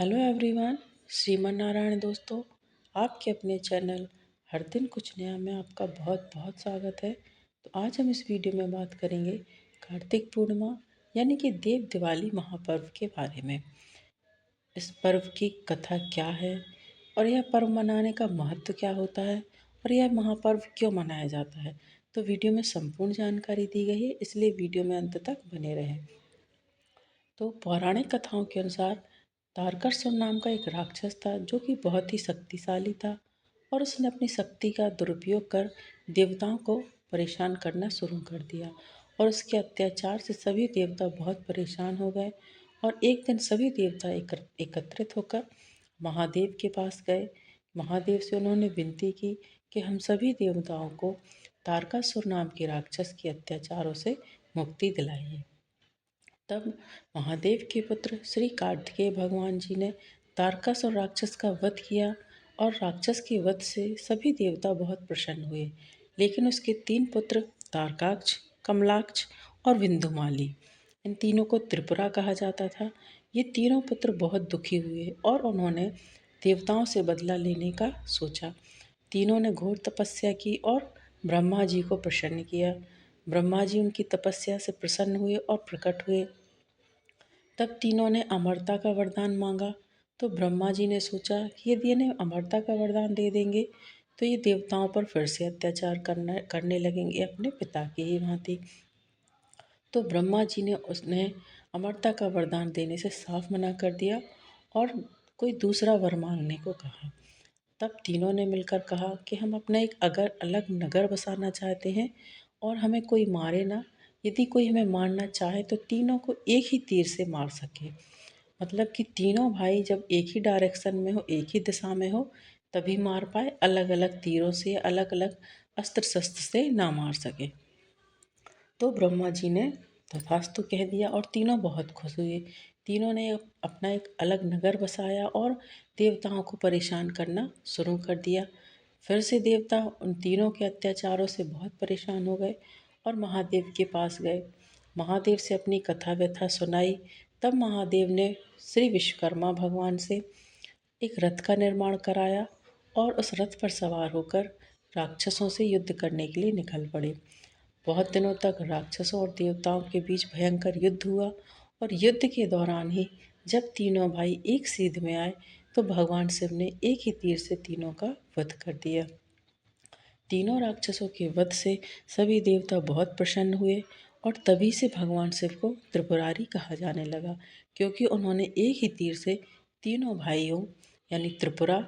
Hello everyone. Shriman Narayan दोस्तों, आपके अपने चैनल हर दिन कुछ नया में आपका बहुत बहुत स्वागत है। तो आज हम इस वीडियो में बात करेंगे कार्तिक पूर्णिमा यानी कि देव दिवाली महापर्व के बारे में। इस पर्व की कथा क्या है और यह पर्व मनाने का महत्व क्या होता है और यह महापर्व क्यों मनाया जाता है, तो वीडियो में संपूर्ण जानकारी दी गई है, इसलिए वीडियो में अंत तक बने रहें। तो पौराणिक कथाओं के अनुसार तारकासुर नाम का एक राक्षस था जो कि बहुत ही शक्तिशाली था और उसने अपनी शक्ति का दुरुपयोग कर देवताओं को परेशान करना शुरू कर दिया और उसके अत्याचार से सभी देवता बहुत परेशान हो गए। और एक दिन सभी देवता एकत्रित होकर महादेव के पास गए। महादेव से उन्होंने विनती की कि हम सभी देवताओं को तारकासुर नाम के राक्षस के अत्याचारों से मुक्ति दिलाइए। तब महादेव के पुत्र श्री कार्तिकेय भगवान जी ने तारकासुर राक्षस का वध किया और राक्षस के वध से सभी देवता बहुत प्रसन्न हुए। लेकिन उसके 3 पुत्र तारकाक्ष, कमलाक्ष और विंधुमाली, इन तीनों को त्रिपुरा कहा जाता था। ये तीनों पुत्र बहुत दुखी हुए और उन्होंने देवताओं से बदला लेने का सोचा। तीनों ने घोर तपस्या की और ब्रह्मा जी को प्रसन्न किया। ब्रह्मा जी उनकी तपस्या से प्रसन्न हुए और प्रकट हुए। तब तीनों ने अमरता का वरदान मांगा। तो ब्रह्मा जी ने सोचा कि यदि इन्हें अमरता का वरदान दे देंगे तो ये देवताओं पर फिर से अत्याचार करने लगेंगे अपने पिता की ही भांति। तो ब्रह्मा जी ने उसने अमरता का वरदान देने से साफ मना कर दिया और कोई दूसरा वर मांगने को कहा। तब तीनों ने मिलकर कहा कि हम अपना एक अगर अलग नगर बसाना चाहते हैं और हमें कोई मारे ना। यदि कोई हमें मारना चाहे तो तीनों को एक ही तीर से मार सके। मतलब कि तीनों भाई जब एक ही डायरेक्शन में हो, एक ही दिशा में हो, तभी मार पाए, अलग अलग तीरों से, अलग अलग अस्त्र शस्त्र से ना मार सके। तो ब्रह्मा जी ने तथास्तु कह दिया और तीनों बहुत खुश हुए। तीनों ने अपना एक अलग नगर बसाया और देवताओं को परेशान करना शुरू कर दिया। फिर से देवता उन तीनों के अत्याचारों से बहुत परेशान हो गए और महादेव के पास गए। महादेव से अपनी कथा व्यथा सुनाई। तब महादेव ने श्री विश्वकर्मा भगवान से एक रथ का निर्माण कराया और उस रथ पर सवार होकर राक्षसों से युद्ध करने के लिए निकल पड़े। बहुत दिनों तक राक्षसों और देवताओं के बीच भयंकर युद्ध हुआ और युद्ध के दौरान ही जब तीनों भाई एक सीध में आए तो भगवान शिव ने एक ही तीर से तीनों का वध कर दिया। तीनों राक्षसों के वध से सभी देवता बहुत प्रसन्न हुए और तभी से भगवान शिव को त्रिपुरारी कहा जाने लगा, क्योंकि उन्होंने एक ही तीर से तीनों भाइयों यानी त्रिपुरा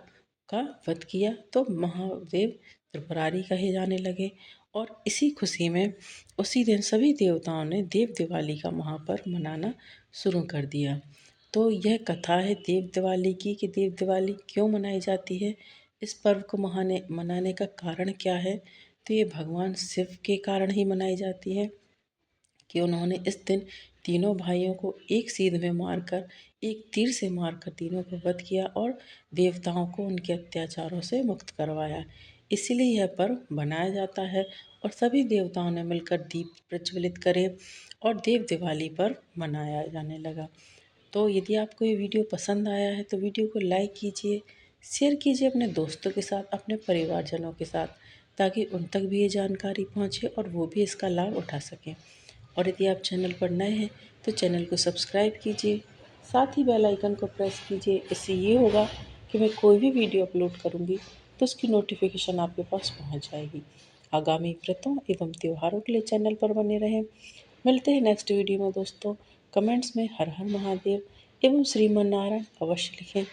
का वध किया। तो महादेव त्रिपुरारी कहे जाने लगे और इसी खुशी में उसी दिन सभी देवताओं ने देव दिवाली का महापर्व मनाना शुरू कर दिया। तो यह कथा है देव दिवाली की कि देव दिवाली क्यों मनाई जाती है, इस पर्व को मनाने का कारण क्या है। तो ये भगवान शिव के कारण ही मनाई जाती है कि उन्होंने इस दिन तीनों भाइयों को एक सीध में मारकर, एक तीर से मारकर तीनों को वध किया और देवताओं को उनके अत्याचारों से मुक्त करवाया। इसीलिए यह पर्व मनाया जाता है और सभी देवताओं ने मिलकर दीप प्रज्वलित करे और देव दिवाली पर्व मनाया जाने लगा। तो यदि आपको ये वीडियो पसंद आया है तो वीडियो को लाइक कीजिए, शेयर कीजिए अपने दोस्तों के साथ, अपने परिवारजनों के साथ, ताकि उन तक भी ये जानकारी पहुंचे और वो भी इसका लाभ उठा सकें। और यदि आप चैनल पर नए हैं तो चैनल को सब्सक्राइब कीजिए, साथ ही बेल आइकन को प्रेस कीजिए। इससे ये होगा कि मैं कोई भी वीडियो अपलोड करूँगी तो उसकी नोटिफिकेशन आपके पास पहुँच जाएगी। आगामी व्रतों एवं त्योहारों के लिए चैनल पर बने रहें। मिलते हैं नेक्स्ट वीडियो में दोस्तों। कमेंट्स में हर हर महादेव एवं श्रीमन नारायण अवश्य लिखें।